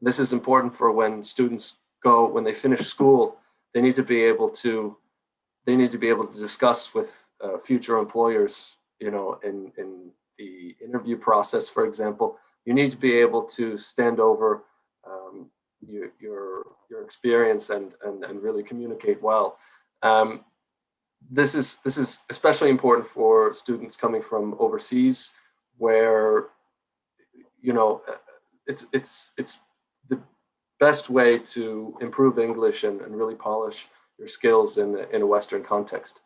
This is important for when students when they finish school, they need to be able to discuss with future employers, you know, in the interview process, for example. You need to be able to stand over your experience and really communicate well. This is especially important for students coming from overseas, where, you know, it's the best way to improve English and really polish your skills in a Western context.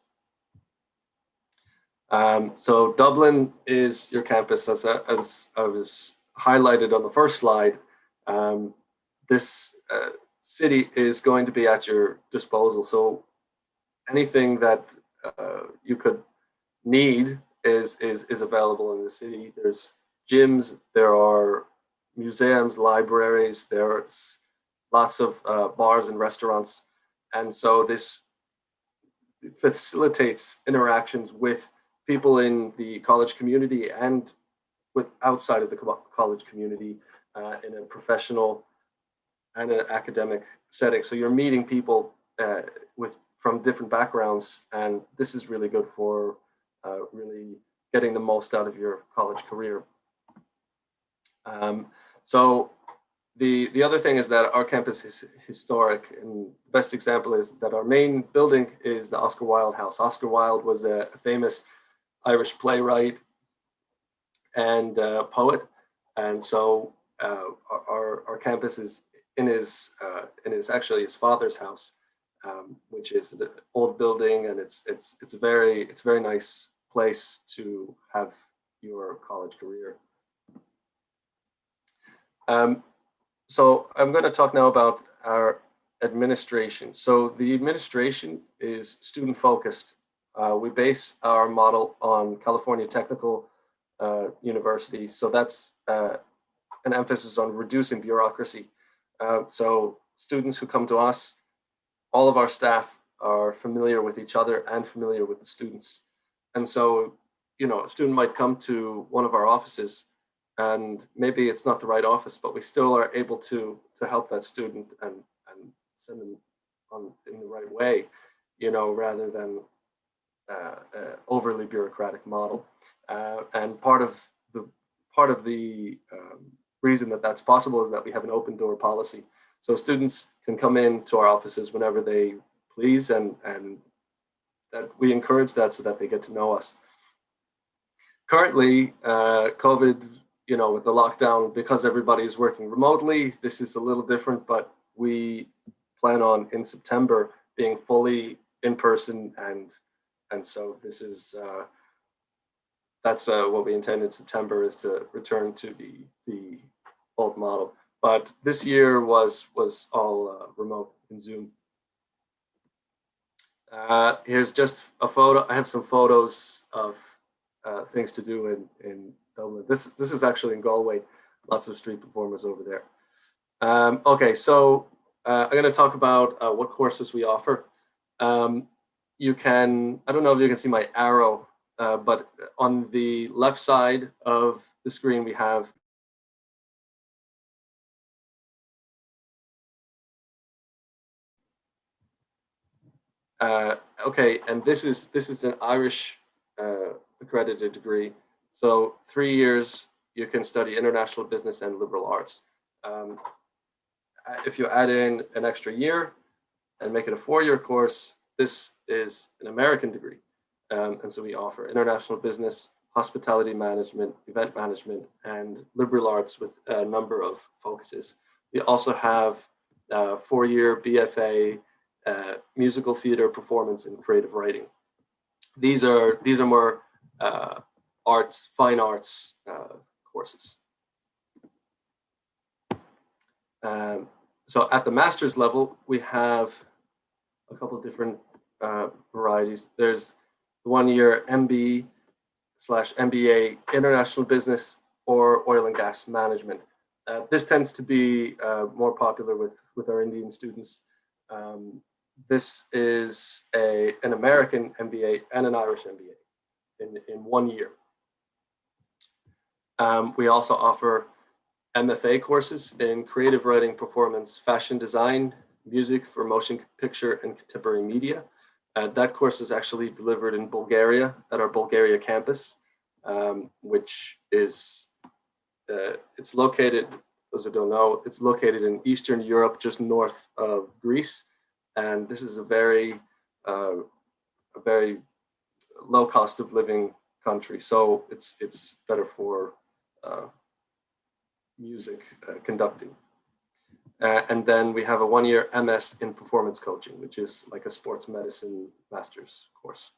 So Dublin is your campus, as I was highlighted on the first slide. This city is going to be at your disposal. So anything that you could need is available in the city. There's gyms, there are museums, libraries, there's lots of bars and restaurants. And so this facilitates interactions with people in the college community and with outside of the college community in a professional and an academic setting. So you're meeting people from different backgrounds, and this is really good for really getting the most out of your college career. So the other thing is that our campus is historic, and the best example is that our main building is the Oscar Wilde House. Oscar Wilde was a famous Irish playwright and poet, and so our campus is in his actually his father's house, which is the old building, and it's a very nice place to have your college career. So I'm going to talk now about our administration. So the administration is student focused. We base our model on California Technical University. So that's an emphasis on reducing bureaucracy. So students who come to us, all of our staff are familiar with each other and familiar with the students. And so, you know, a student might come to one of our offices, and maybe it's not the right office, but we still are able to help that student and send them on in the right way, you know, rather than overly bureaucratic model. And part of the reason that that's possible is that we have an open door policy. So students can come in to our offices whenever they please, and that we encourage that so that they get to know us. Currently, COVID, you know, with the lockdown, because everybody's working remotely, this is a little different, but we plan on in September being fully in person, and so this is that's what we intend in September, is to return to the old model. But this year was all remote in Zoom. Here's just a photo. I have some photos of things to do in Dublin. This is actually in Galway. Lots of street performers over there. Okay, so I'm going to talk about what courses we offer. You can, I don't know if you can see my arrow, but on the left side of the screen we have okay, and this is an Irish accredited degree. So 3 years you can study international business and liberal arts. If you add in an extra year and make it a 4-year course, this is an American degree. And so we offer international business, hospitality management, event management, and liberal arts with a number of focuses. We also have a 4-year BFA, musical theater, performance, and creative writing. These are more arts, fine arts courses. So at the master's level, we have a couple of different varieties. There's the 1-year MB/MBA International Business or Oil and Gas Management. This tends to be more popular with our Indian students. This is an American MBA and an Irish MBA in 1 year. We also offer MFA courses in creative writing, performance, fashion design, music for motion picture and contemporary media. That course is actually delivered in Bulgaria at our Bulgaria campus, which is, it's located, those who don't know, it's located in Eastern Europe, just north of Greece. And this is a very low cost of living country. So it's better for music conducting. And then we have a 1-year MS in performance coaching, which is like a sports medicine master's course.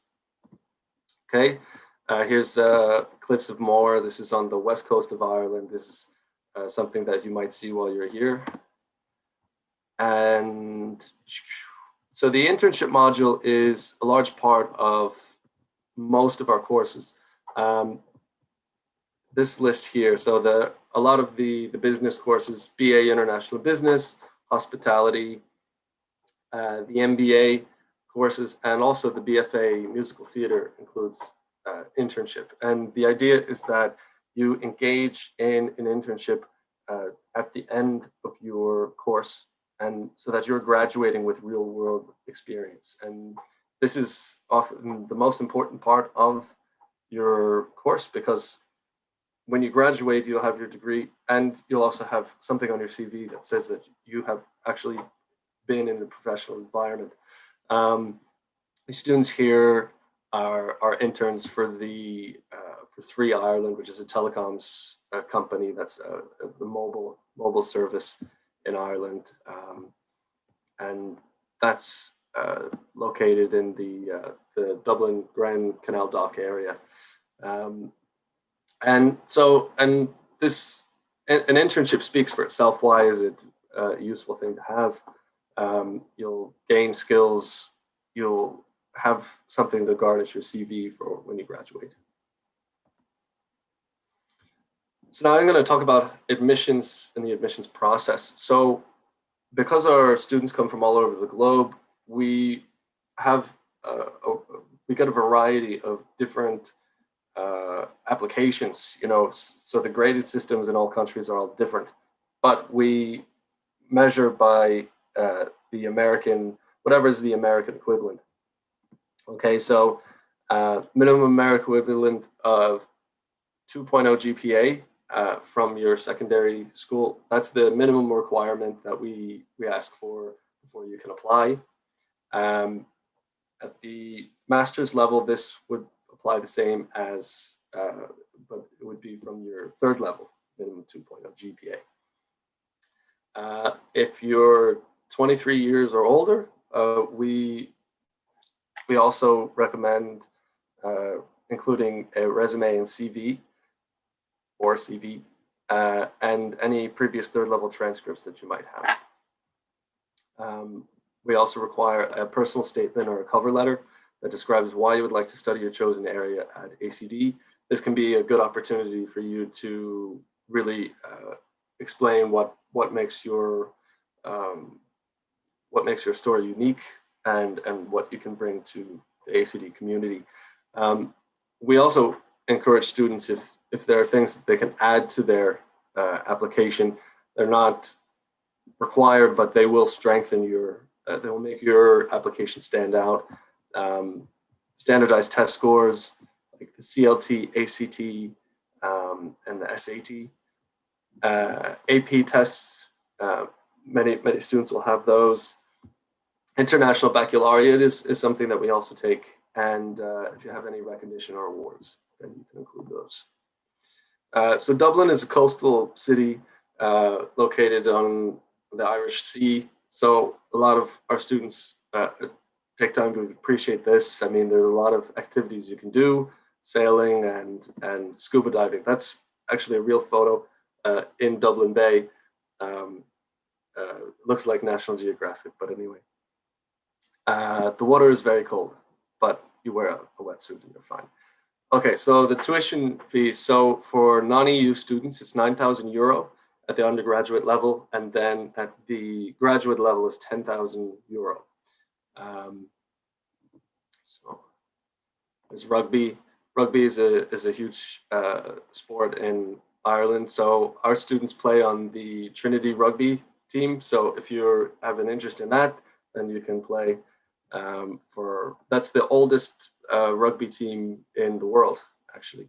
Okay, here's Cliffs of Moher. This is on the west coast of Ireland. This is something that you might see while you're here. And so the internship module is a large part of most of our courses. This list here, so a lot of the business courses, BA International Business, Hospitality, the MBA courses, and also the BFA Musical Theatre includes internship. And the idea is that you engage in an internship at the end of your course, and so that you're graduating with real world experience. And this is often the most important part of your course, because when you graduate, you'll have your degree and you'll also have something on your CV that says that you have actually been in a professional environment. The students here are interns for for 3 Ireland, which is a telecoms company that's the mobile service in Ireland, and that's located in the Dublin Grand Canal Dock area. And this, an internship speaks for itself. Why is it a useful thing to have? You'll gain skills, you'll have something to garnish your CV for when you graduate. So now I'm going to talk about admissions and the admissions process. So because our students come from all over the globe, we have we get a variety of different applications, so the graded systems in all countries are all different, but we measure by the American, whatever is the American equivalent. Okay, so minimum American equivalent of 2.0 GPA from your secondary school. That's the minimum requirement that we ask for before you can apply. At the master's level, this would apply the same as, but it would be from your 3rd level, minimum 2.0 GPA. If you're 23 years or older, we also recommend including a resume and CV, or CV, and any previous 3rd level transcripts that you might have. We also require a personal statement or a cover letter that describes why you would like to study your chosen area at ACD. This can be a good opportunity for you to really explain what makes your story unique and what you can bring to the ACD community. We also encourage students, if there are things that they can add to their application, they're not required, but they will strengthen your, they will make your application stand out. Standardized test scores like the CLT, ACT, and the SAT. AP tests, many students will have those. International Baccalaureate is something that we also take, and if you have any recognition or awards, then you can include those. So Dublin is a coastal city located on the Irish Sea, so a lot of our students take time to appreciate this. I mean, there's a lot of activities you can do, sailing and scuba diving. That's actually a real photo in Dublin Bay. Looks like National Geographic, but anyway. The water is very cold, but you wear a wetsuit and you're fine. Okay, so the tuition fees. So for non-EU students, it's €9,000 at the undergraduate level, and then at the graduate level is €10,000. So there's rugby. Rugby is a huge sport in Ireland. So our students play on the Trinity Rugby team. So if you have an interest in that, then you can play that's the oldest rugby team in the world, actually.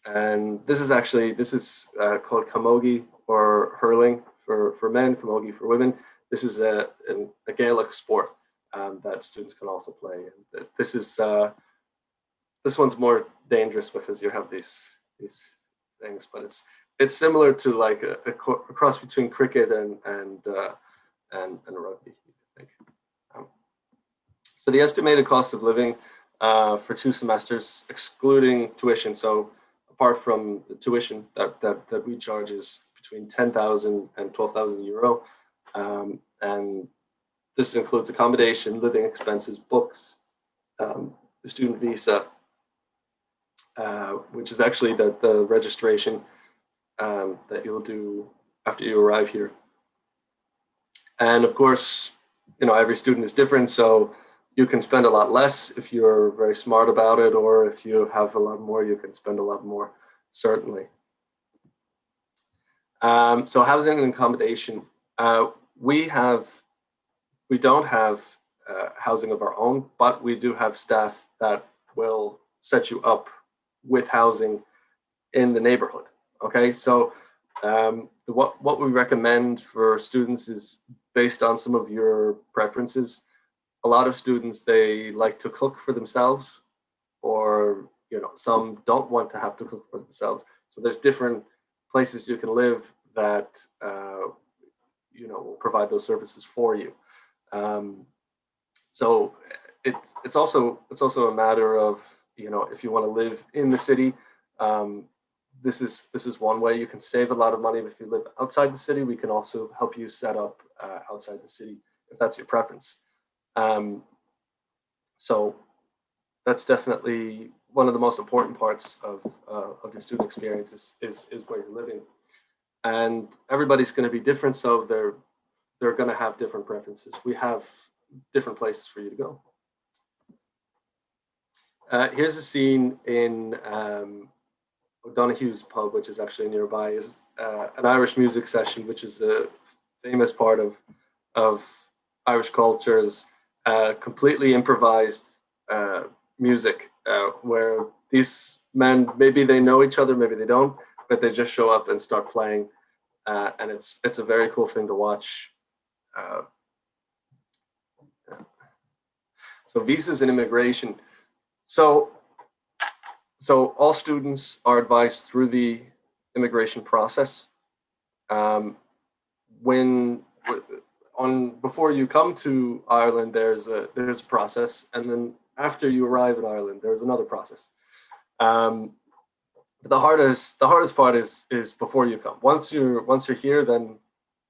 And this is called camogie, or hurling for men, camogie for women. This is a Gaelic sport that students can also play. And this one's more dangerous because you have these things, but it's similar to like a cross between cricket and rugby, I think. So the estimated cost of living for 2 semesters, excluding tuition, so apart from the tuition that we charge, is between 10,000 and 12,000 euro. And this includes accommodation, living expenses, books, the student visa, which is actually the registration that you'll do after you arrive here. And of course, every student is different, so you can spend a lot less if you're very smart about it, or if you have a lot more, you can spend a lot more, certainly. So housing and accommodation. We don't have housing of our own, but we do have staff that will set you up with housing in the neighborhood. Okay, so what we recommend for students is based on some of your preferences. A lot of students, they like to cook for themselves, or some don't want to have to cook for themselves. So there's different places you can live that will provide those services for you. So it's also a matter of if you want to live in the city. This is one way you can save a lot of money. If you live outside the city, we can also help you set up outside the city if that's your preference. So that's definitely one of the most important parts of your student experience is where you're living. And everybody's going to be different, so they're going to have different preferences. We have different places for you to go. Here's a scene in O'Donoghue's pub, which is actually nearby, is an Irish music session, which is a famous part of Irish culture's completely improvised music, where these men, maybe they know each other, maybe they don't, but they just show up and start playing, and it's a very cool thing to watch. So visas and immigration. So all students are advised through the immigration process. Before you come to Ireland, there's a process, and then after you arrive in Ireland, there's another process. But the hardest part is before you come. Once you're here, then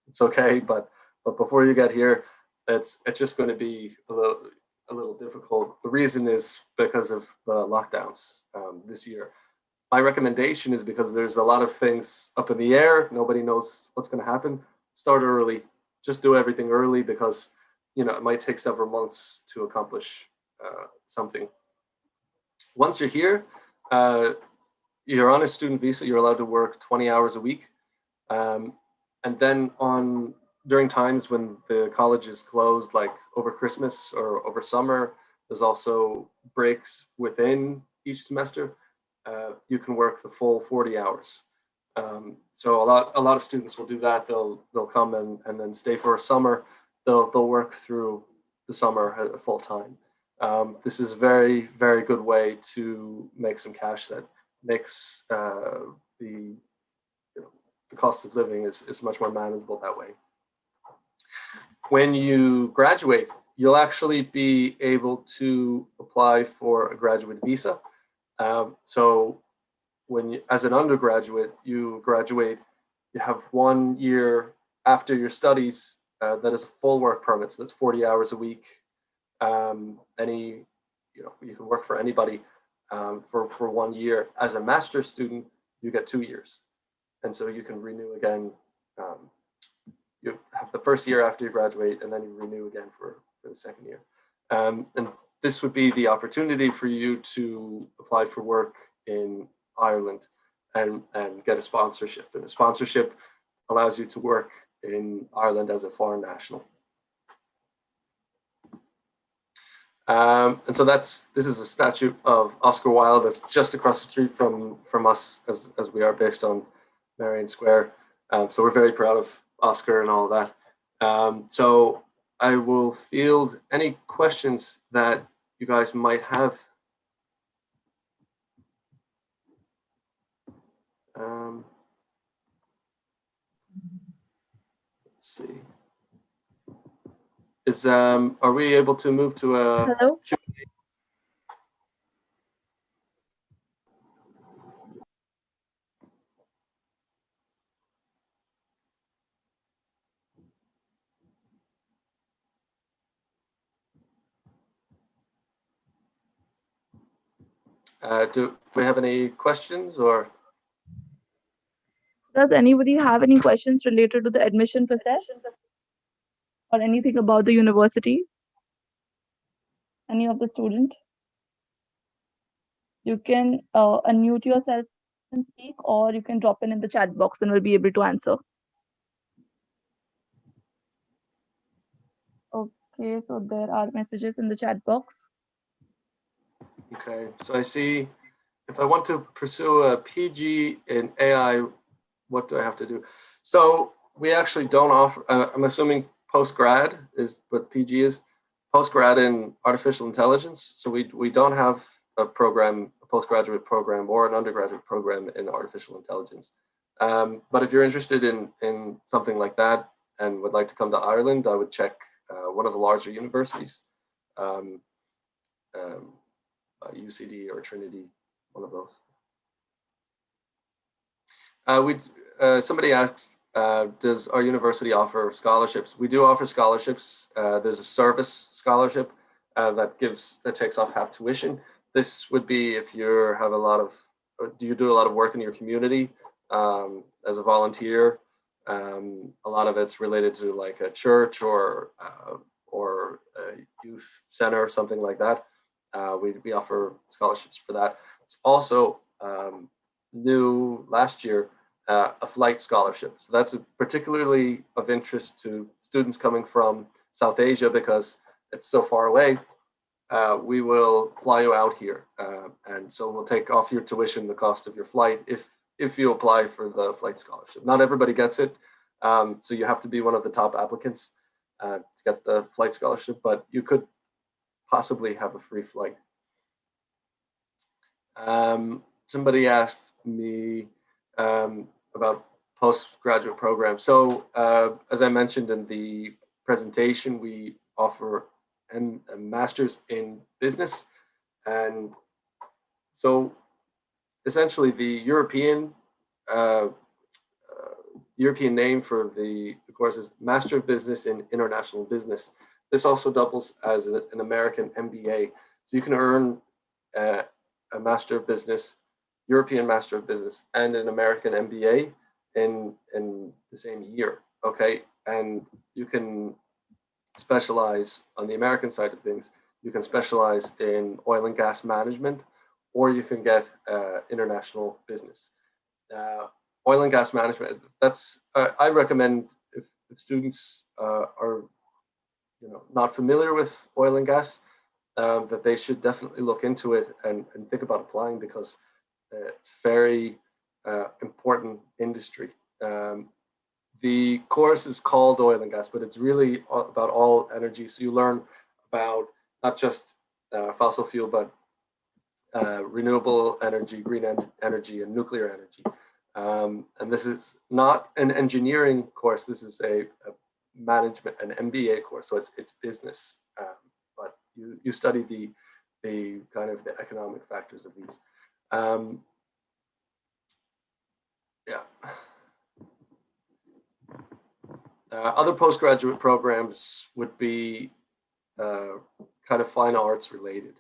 it's okay. But before you get here, it's just going to be a little difficult. The reason is because of the lockdowns this year. My recommendation is because there's a lot of things up in the air. Nobody knows what's going to happen. Start early. Just do everything early, because it might take several months to accomplish something. Once you're here, you're on a student visa. You're allowed to work 20 hours a week, and then during times when the college is closed, like over Christmas or over summer, there's also breaks within each semester. You can work the full 40 hours. So a lot of students will do that. They'll come and then stay for a summer. They'll work through the summer at full time. This is a very, very good way to make some cash that makes the cost of living is much more manageable that way. When you graduate, you'll actually be able to apply for a graduate visa. So as an undergraduate, you graduate, you have 1 year after your studies that is a full work permit. So that's 40 hours a week. You can work for anybody for 1 year. As a master's student, you get 2 years. And so you can renew again. You have the first year after you graduate, and then you renew again for the second year. And this would be the opportunity for you to apply for work in Ireland. and get a sponsorship. And a sponsorship allows you to work in Ireland as a foreign national. And so this is a statue of Oscar Wilde that's just across the street from us, as we are based on Marion Square. So we're very proud of Oscar and all of that. So I will field any questions that you guys might have. Let's see. Are we able to move to a Hello? do we have any questions or? Does anybody have any questions related to the admission process or anything about the university? Any of the student? You can unmute yourself and speak, or you can drop in the chat box and we'll be able to answer. Okay, so there are messages in the chat box. Okay, so I see if I want to pursue a PG in AI, what do I have to do? So we actually don't offer, I'm assuming post-grad is what PG is, post-grad in artificial intelligence. So we don't have a program, a postgraduate program or an undergraduate program in artificial intelligence. But if you're interested in something like that and would like to come to Ireland, I would check one of the larger universities, UCD or Trinity, one of those. Somebody asks, does our university offer scholarships? We do offer scholarships. There's a service scholarship that takes off half tuition. This would be if you have do you do a lot of work in your community as a volunteer? A lot of it's related to like a church or a youth center or something like that. We offer scholarships for that. It's also new last year, a flight scholarship. So that's particularly of interest to students coming from South Asia because it's so far away. We will fly you out here. And so we'll take off your tuition, the cost of your flight, if you apply for the flight scholarship. Not everybody gets it. So you have to be one of the top applicants to get the flight scholarship, but you could possibly have a free flight. Somebody asked me about postgraduate programs. So as I mentioned in the presentation, we offer a master's in business. And so essentially the European name for the course is Master of Business in International Business. This also doubles as an American MBA. So you can earn a Master of Business, European Master of Business, and an American MBA in the same year, okay? And you can specialize on the American side of things. You can specialize in oil and gas management, or you can get international business. Oil and gas management, that's, I recommend if students are not familiar with oil and gas, that they should definitely look into it and think about applying because it's a very important industry. The course is called oil and gas, but it's really about all energy. So you learn about not just fossil fuel, but renewable energy, green energy, and nuclear energy. And this is not an engineering course. This is a management, an MBA course. So it's business, but you study the kind of the economic factors of these. Yeah. Other postgraduate programs would be kind of fine arts related.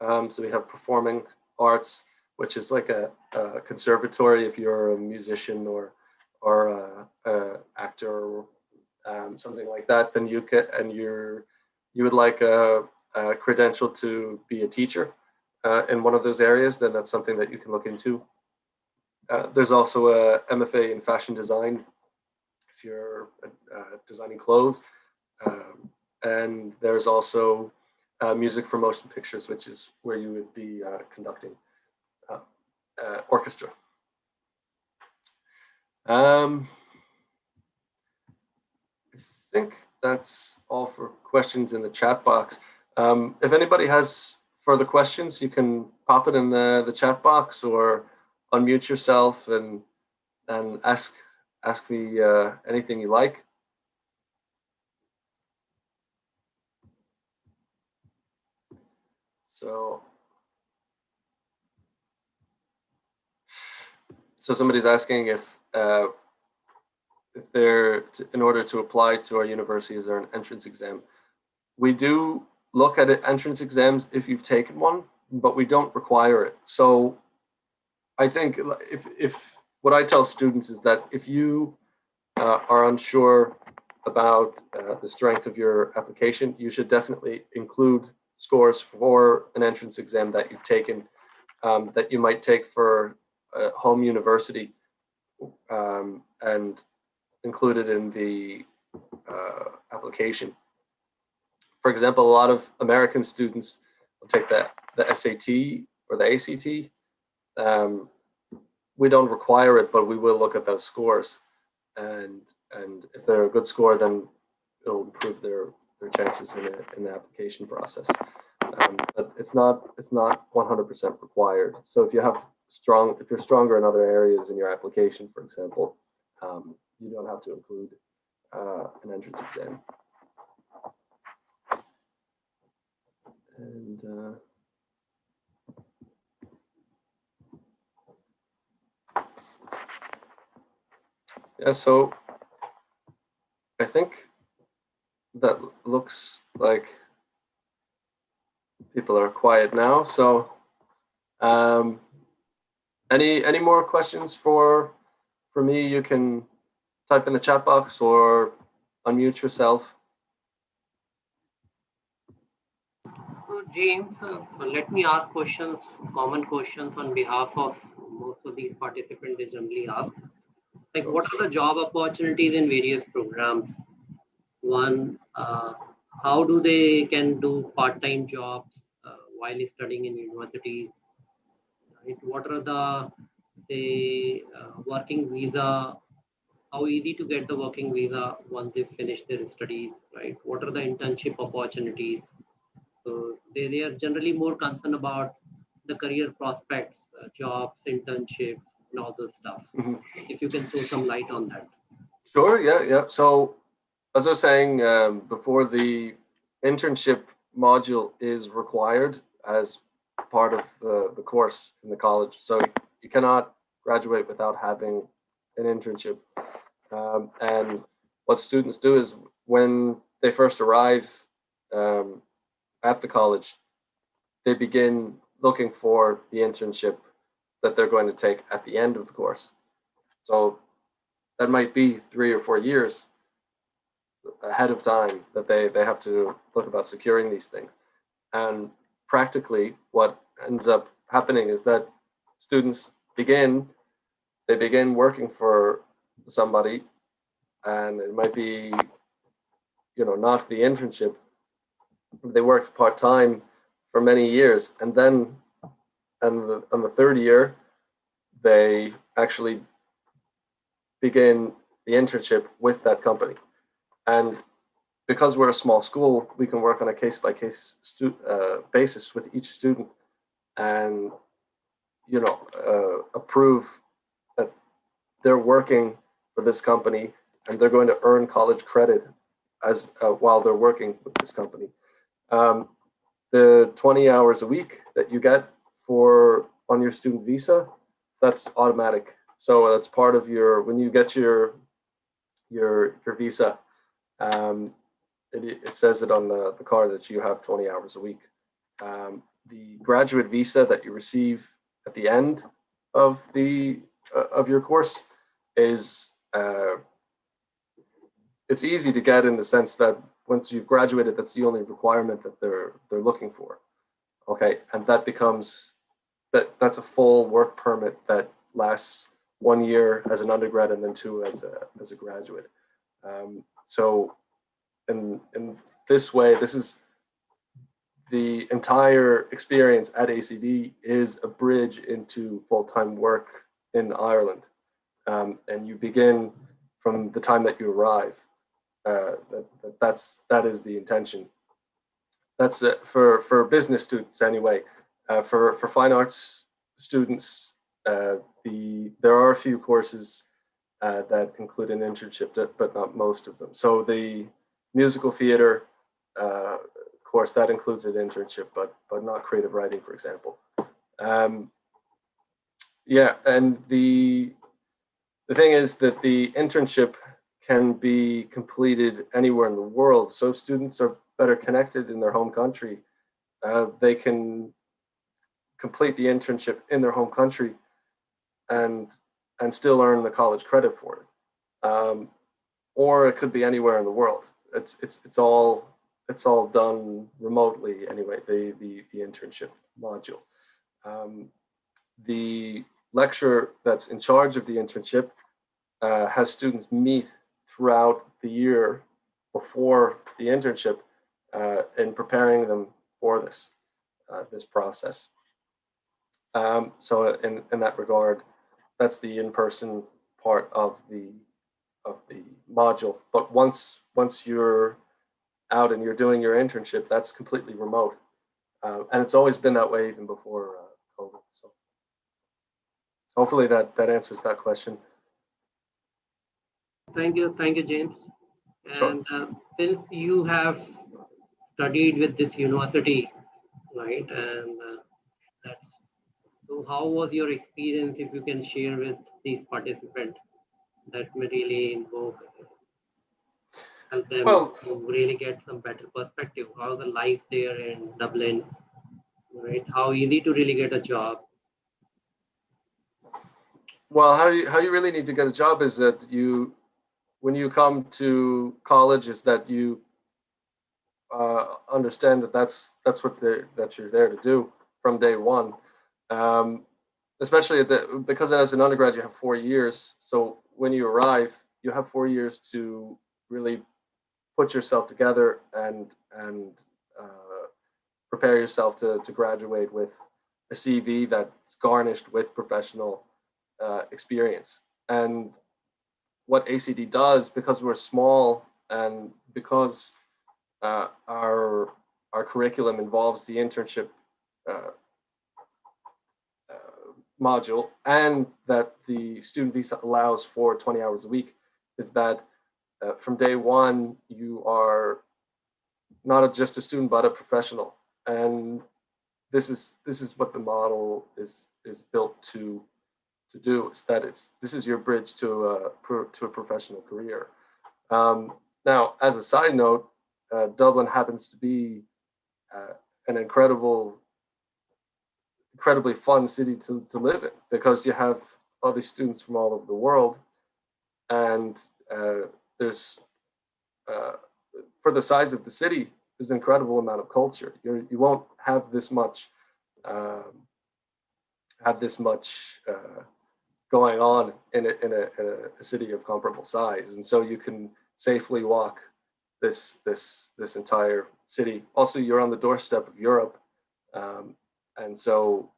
So we have performing arts, which is like a conservatory if you're a musician or a actor or something like that. Then you would like a credential to be a teacher in one of those areas. Then that's something that you can look into. There's also a MFA in fashion design if you're designing clothes. And there's also music for motion pictures, which is where you would be conducting orchestra. I think that's all for questions in the chat box. If anybody has further questions, you can pop it in the chat box or unmute yourself and ask me anything you like. So somebody's asking if in order to apply to our university, is there an entrance exam? We do look at entrance exams if you've taken one, but we don't require it. So I think if what I tell students is that if you are unsure about the strength of your application, you should definitely include scores for an entrance exam that you've taken, that you might take for a home university, and include it in the application. For example, a lot of American students will take the SAT or the ACT. We don't require it, but we will look at those scores, and if they're a good score, then it'll improve their chances in the application process. But it's not 100% required. So if you're stronger in other areas in your application, for example, you don't have to include an entrance exam. And yeah, so I think that looks like people are quiet now. So any more questions for me? You can type in the chat box or unmute yourself. James, let me ask questions, common questions on behalf of most of these participants they generally ask. Like, what are the job opportunities in various programs? One, how do they can do part-time jobs while studying in universities? Right? What are the, say, working visa? How easy to get the working visa once they finish their studies, right? What are the internship opportunities? So they are generally more concerned about the career prospects, jobs, internships, and all those stuff. Mm-hmm. If you can throw some light on that. Sure, yeah. So as I was saying before, the internship module is required as part of the course in the college. So you cannot graduate without having an internship. And what students do is when they first arrive at the college, they begin looking for the internship that they're going to take at the end of the course. So that might be 3 or 4 years ahead of time that they have to look about securing these things. And practically what ends up happening is that students begin working for somebody, and it might be, not the internship. They work part-time for many years, and then on the third year, they actually begin the internship with that company. And because we're a small school, we can work on a case-by-case basis with each student, and approve that they're working for this company and they're going to earn college credit as while they're working with this company. The 20 hours a week that you get on your student visa, that's automatic. So that's part of when you get your visa, it says it on the card that you have 20 hours a week. The graduate visa that you receive at the end of your course is it's easy to get, in the sense that once you've graduated, that's the only requirement that they're looking for. Okay, and that becomes that's a full work permit that lasts 1 year as an undergrad and then 2 as a graduate. So in this way, this is the entire experience at ACD is a bridge into full-time work in Ireland. And you begin from the time that you arrive. That is the intention. That's it for business students anyway. For fine arts students, there are a few courses that include an internship, but not most of them. So the musical theater course that includes an internship, but not creative writing, for example. Yeah, and the thing is that the internship can be completed anywhere in the world. So if students are better connected in their home country, they can complete the internship in their home country and still earn the college credit for it. Or it could be anywhere in the world. It's all done remotely anyway, the internship module. The lecturer that's in charge of the internship has students meet throughout the year before the internship in preparing them for this process. So in that regard, that's the in-person part of the module. But once you're out and you're doing your internship, that's completely remote. And it's always been that way even before COVID. So hopefully that answers that question. Thank you, James. Sure. And since you have studied with this university, right? And so how was your experience, if you can share with these participants, that may really help them to really get some better perspective, how the life there in Dublin, right? How easy to really get a job. Well, how you really need to get a job is that when you come to college, is that you understand that that's what that you're there to do from day one. Especially because as an undergrad you have 4 years. So when you arrive, you have 4 years to really put yourself together and prepare yourself to graduate with a CV that's garnished with professional experience. And what ACD does, because we're small and because our curriculum involves the internship module, and that the student visa allows for 20 hours a week, is that from day one you are not just a student but a professional. And this is what the model is built to do. Is that this is your bridge to a professional career. Now, as a side note, Dublin happens to be an incredibly fun city to live in, because you have all these students from all over the world, and there's for the size of the city, there's an incredible amount of culture. You won't have this much going on in a city of comparable size, and so you can safely walk this entire city. Also, you're on the doorstep of Europe, and so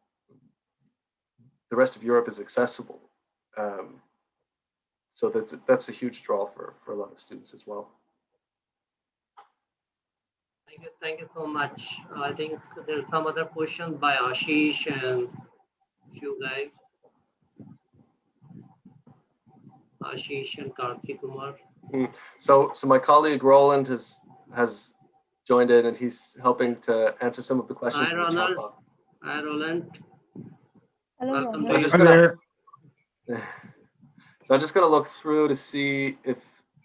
the rest of Europe is accessible. So that's a huge draw for a lot of students as well. Thank you so much. I think there's some other questions by Ashish and few guys. Ashish and Karthi Kumar. So my colleague Roland has joined in, and he's helping to answer some of the questions. Hi, Ronald. Hi, Roland. Hello, Welcome Ronald. to you. So I'm just gonna look through to see if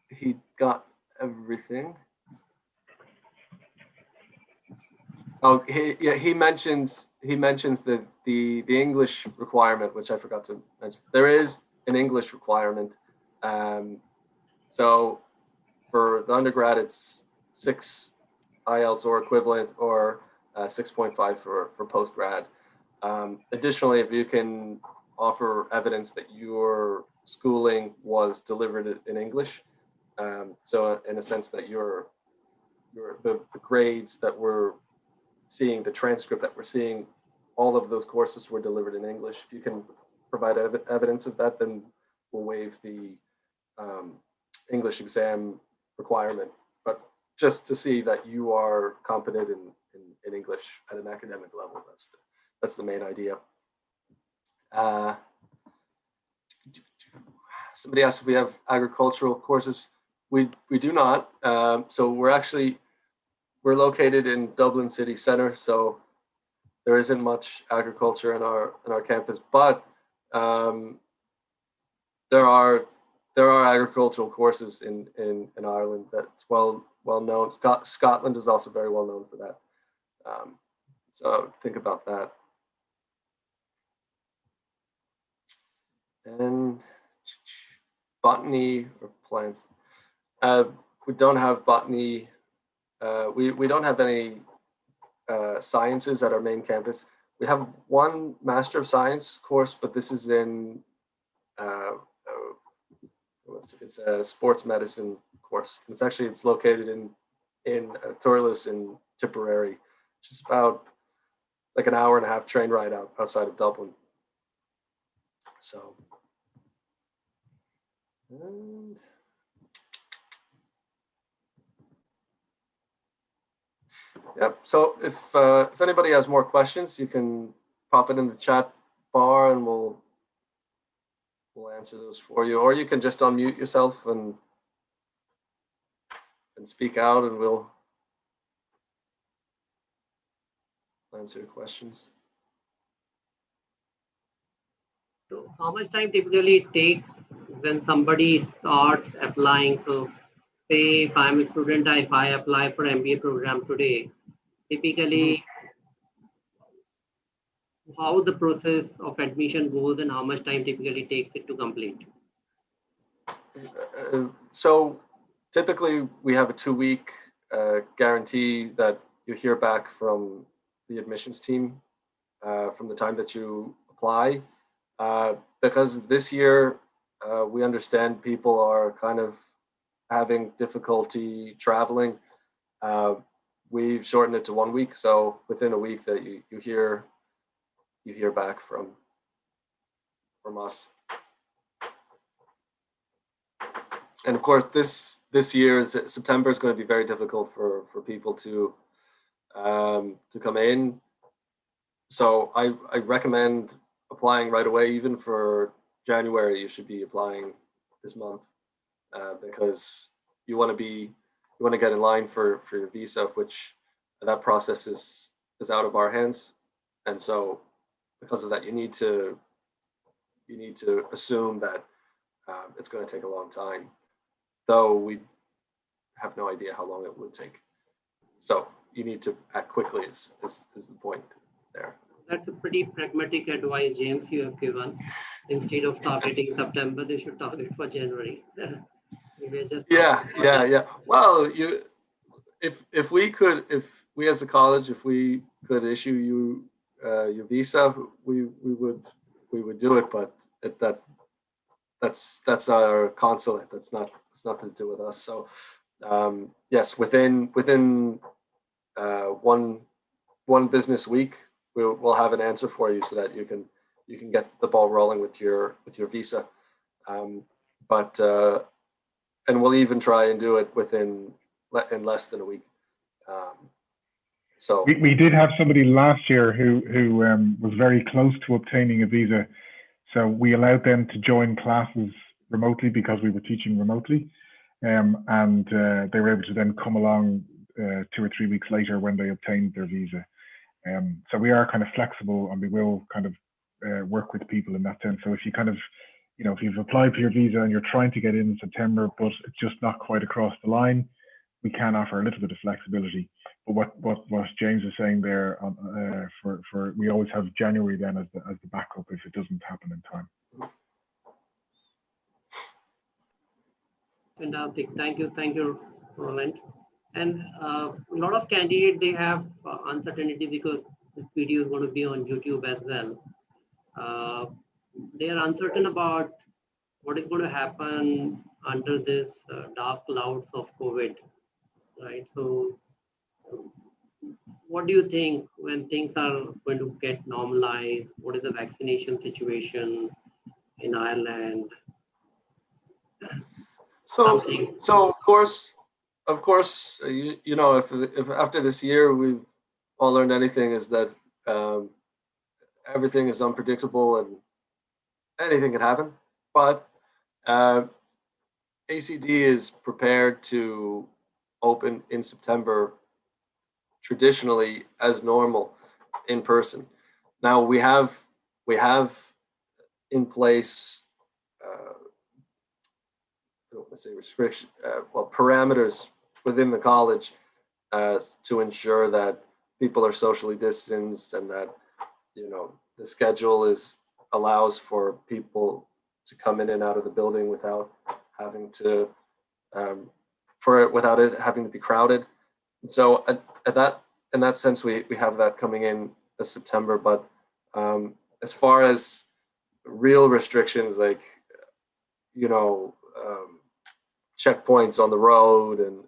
he got everything. Oh, he mentions the English requirement, which I forgot to mention. There is an English requirement. So for the undergrad, it's 6 IELTS or equivalent, or 6.5 for postgrad. Additionally, if you can offer evidence that your schooling was delivered in English. So in a sense that the grades that we're seeing, the transcript that we're seeing, all of those courses were delivered in English. If you can provide evidence of that, then we'll waive the English exam requirement. But just to see that you are competent in English at an academic level, that's the main idea. Somebody asked if we have agricultural courses. We do not. So we're located in Dublin city centre, so there isn't much agriculture in our campus, but there are agricultural courses in Ireland that's well known. Scotland is also very well known for that. So think about that. And botany or plants. We don't have botany. We don't have any sciences at our main campus. We have one Master of Science course, but this is in it's a sports medicine course. It's located in Turles in Tipperary, which is about like an hour and a half train ride outside of Dublin. So. And yep. So if anybody has more questions, you can pop it in the chat bar, and we'll answer those for you. Or you can just unmute yourself and speak out, and we'll answer your questions. So how much time typically it takes when somebody starts applying? So say if I'm a student, if I apply for MBA program today, typically how the process of admission goes and how much time typically takes it to complete? So typically we have a 2-week guarantee that you hear back from the admissions team from the time that you apply. Because this year we understand people are kind of having difficulty traveling. We've shortened it to 1 week, so within a week that you hear back from us. And of course, this year September is going to be very difficult for people to come in. So I recommend applying right away. Even for January, you should be applying this month because you want to get in line for your visa, which that process is out of our hands. And so because of that, you need to assume that it's going to take a long time, though we have no idea how long it would take. So you need to act quickly is the point there. That's a pretty pragmatic advice, James, you have given. Instead of targeting September, they should target for January. Yeah. Well, if we as a college, if we could issue you your visa, we would do it, but that's our consulate. It's nothing to do with us. So yes, within one business week, we'll have an answer for you so that you can get the ball rolling with your visa. And we'll even try and do it in less than a week. So we did have somebody last year who was very close to obtaining a visa. So we allowed them to join classes remotely because we were teaching remotely. And they were able to then come along 2 or 3 weeks later when they obtained their visa. So we are kind of flexible, and we will kind of work with people in that sense. So if you kind of, if you've applied for your visa and you're trying to get in September, but it's just not quite across the line, we can offer a little bit of flexibility. But what James is saying there, for we always have January then as the backup if it doesn't happen in time. Fantastic. Thank you, Roland. And a lot of candidates, they have uncertainty because this video is going to be on YouTube as well. they are uncertain about what is going to happen under this dark clouds of COVID, right? So what do you think when things are going to get normalized? What is the vaccination situation in Ireland? So, Something. so of course, you know, if after this year we've all learned anything, is that um, everything is unpredictable and anything can happen. But uh, ACD is prepared to open in September traditionally as normal in person. Now we have in place I don't want to say restriction, well, parameters within the college to ensure that people are socially distanced and that, you know, the schedule allows for people to come in and out of the building without having to without it having to be crowded. And so at that in that sense, we have that coming in this September. But as far as real restrictions, like, you know, checkpoints on the road and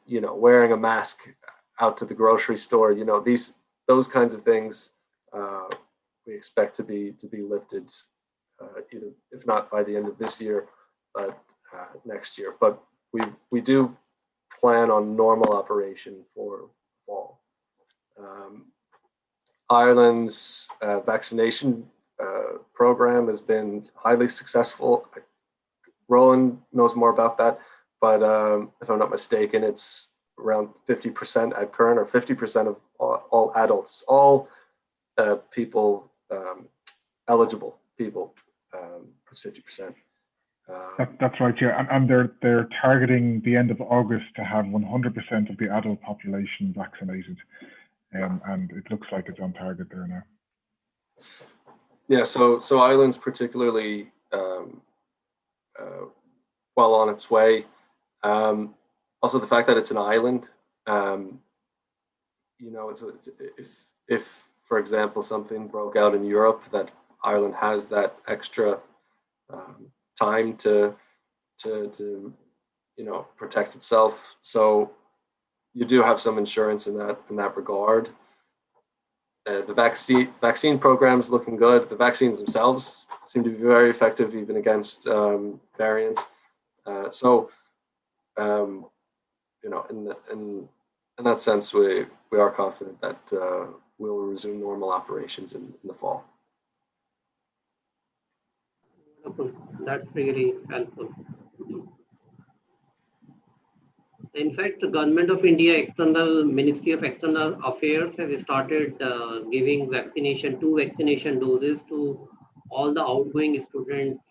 you know, wearing a mask out to the grocery store, you know, those kinds of things we expect to be lifted either, if not by the end of this year, but next year. But we do plan on normal operation for fall. Ireland's vaccination program has been highly successful. Roland knows more about that, but if I'm not mistaken, it's around 50% at current, or 50% of all adults, all people, eligible people, is 50%. That's right, yeah, and they're targeting the end of August to have 100% of the adult population vaccinated, and it looks like it's on target there now. Yeah, so Ireland's particularly well on its way. Also, the fact that it's an island, you know, if for example something broke out in Europe, that Ireland has that extra time to you know, protect itself. So you do have some insurance in that regard. The vaccine program's looking good. The vaccines themselves seem to be very effective, even against variants. So you know, in that sense, we are confident that we'll resume normal operations in the fall. Wonderful. That's really helpful. In fact, the Government of India, Ministry of External Affairs has started giving two vaccination doses to all the outgoing students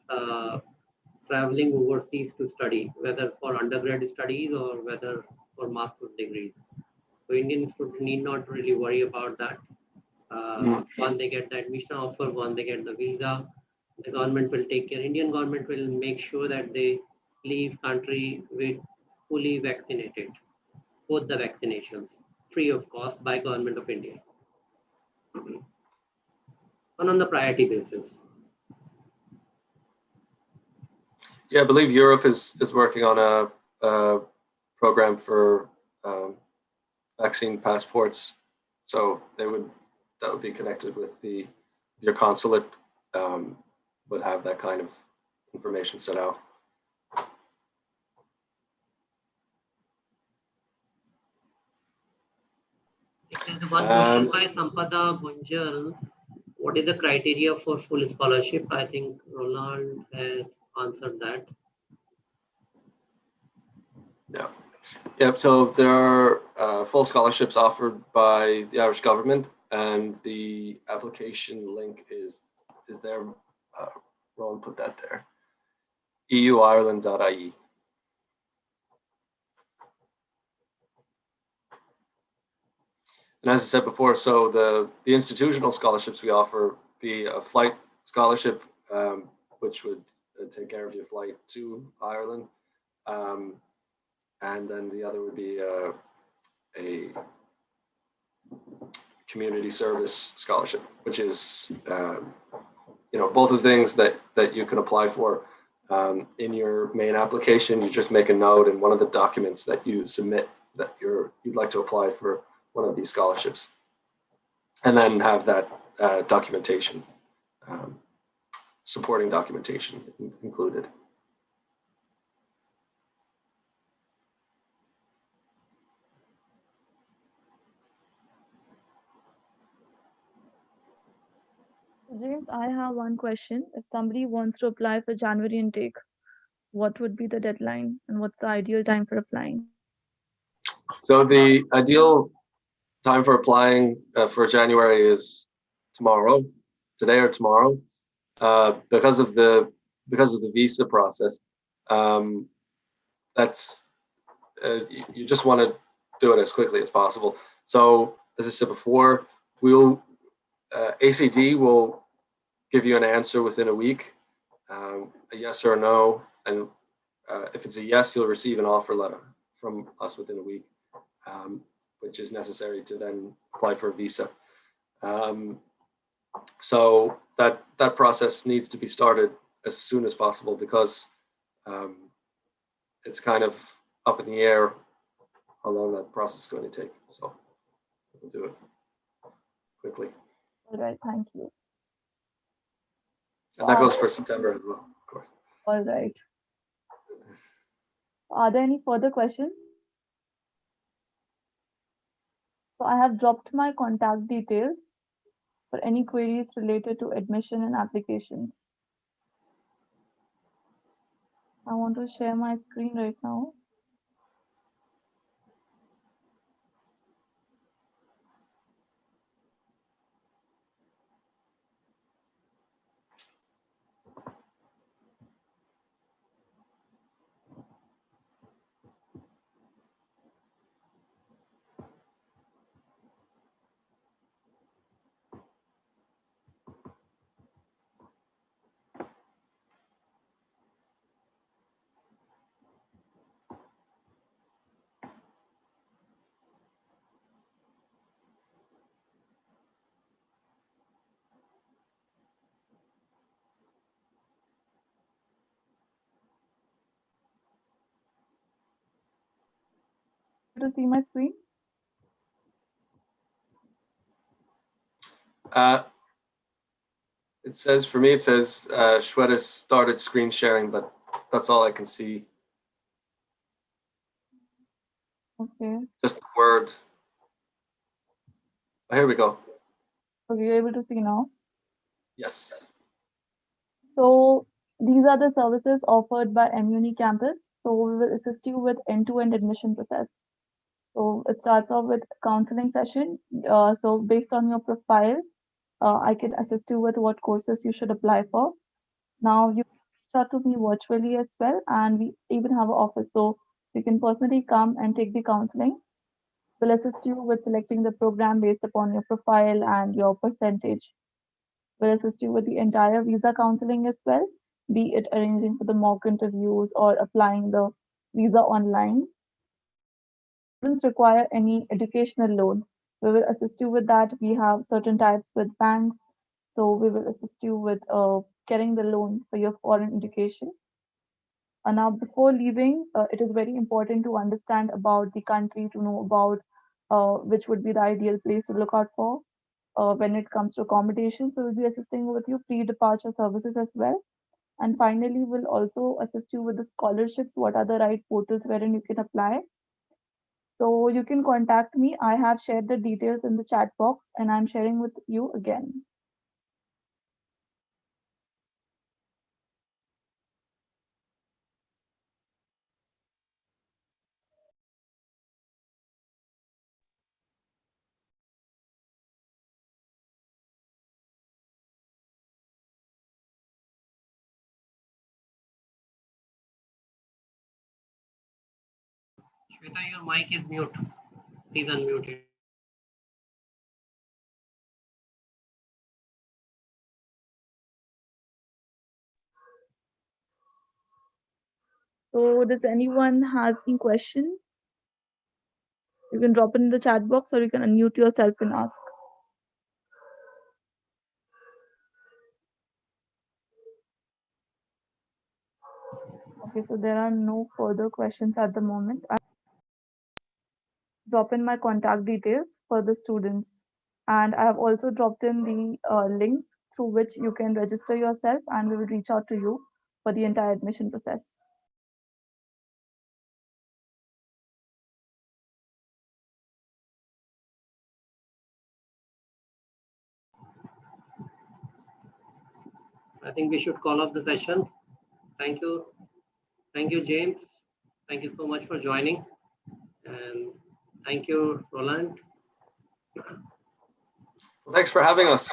traveling overseas to study, whether for undergrad studies or whether for master's degrees. So Indian students need not really worry about that. One, they get the admission offer, one, they get the visa. The government will take care. Indian government will make sure that they leave country with fully vaccinated, both the vaccinations, free of cost by Government of India, and on the priority basis. Yeah, I believe Europe is working on a program for vaccine passports. So that would be connected with your consulate, would have that kind of information set out. There's one question by Sampada Bunjal. What is the criteria for full scholarship? I think Roland has answered that. Yeah. Yep. So there are full scholarships offered by the Irish government, and the application link is there. Roland put that there. euireland.ie. And as I said before, so the institutional scholarships we offer be a flight scholarship, which would take care of your flight to Ireland, and then the other would be a community service scholarship, which is, both of the things that you can apply for. In your main application, you just make a note in one of the documents that you submit that you'd like to apply for one of these scholarships, and then have that documentation, supporting documentation included. James, I have one question. If somebody wants to apply for January intake, what would be the deadline and what's the ideal time for applying? So the ideal time for applying for January is today or tomorrow, because of the visa process. That's you just want to do it as quickly as possible. So as I said before, ACD will give you an answer within a week, a yes or a no, and if it's a yes, you'll receive an offer letter from us within a week, which is necessary to then apply for a visa. So that process needs to be started as soon as possible, because it's kind of up in the air how long that process is going to take. So we'll do it quickly. All right, thank you. And that goes for September as well, of course. All right. Are there any further questions? So I have dropped my contact details for any queries related to admission and applications. I want to share my screen right now. To see my screen? It says, for me, it says Shweta started screen sharing, but that's all I can see. Okay. Just the word. Oh, here we go. Okay, you're able to see now. Yes. So these are the services offered by mUni campus. So we will assist you with end-to-end admission process. So it starts off with counseling session. So based on your profile, I can assist you with what courses you should apply for. Now you can reach out to me virtually as well, and we even have an office. So you can personally come and take the counseling. We'll assist you with selecting the program based upon your profile and your percentage. We'll assist you with the entire visa counseling as well, be it arranging for the mock interviews or applying the visa online. Students require any educational loan, we will assist you with that. We have certain types with banks, so we will assist you with getting the loan for your foreign education. Now, before leaving, it is very important to understand about the country, to know about which would be the ideal place to look out for when it comes to accommodation. So we'll be assisting with you pre-departure services as well. And finally, we'll also assist you with the scholarships. What are the right portals wherein you can apply? So you can contact me. I have shared the details in the chat box and I'm sharing with you again. Shweta, your mic is mute. Please unmute it. So does anyone has any question? You can drop it in the chat box or you can unmute yourself and ask. Okay, so there are no further questions at the moment. I drop in my contact details for the students, and I have also dropped in the links through which you can register yourself, and we will reach out to you for the entire admission process. I think we should call off the session. Thank you. Thank you, James. Thank you so much for joining. And thank you, Roland. Well, thanks for having us.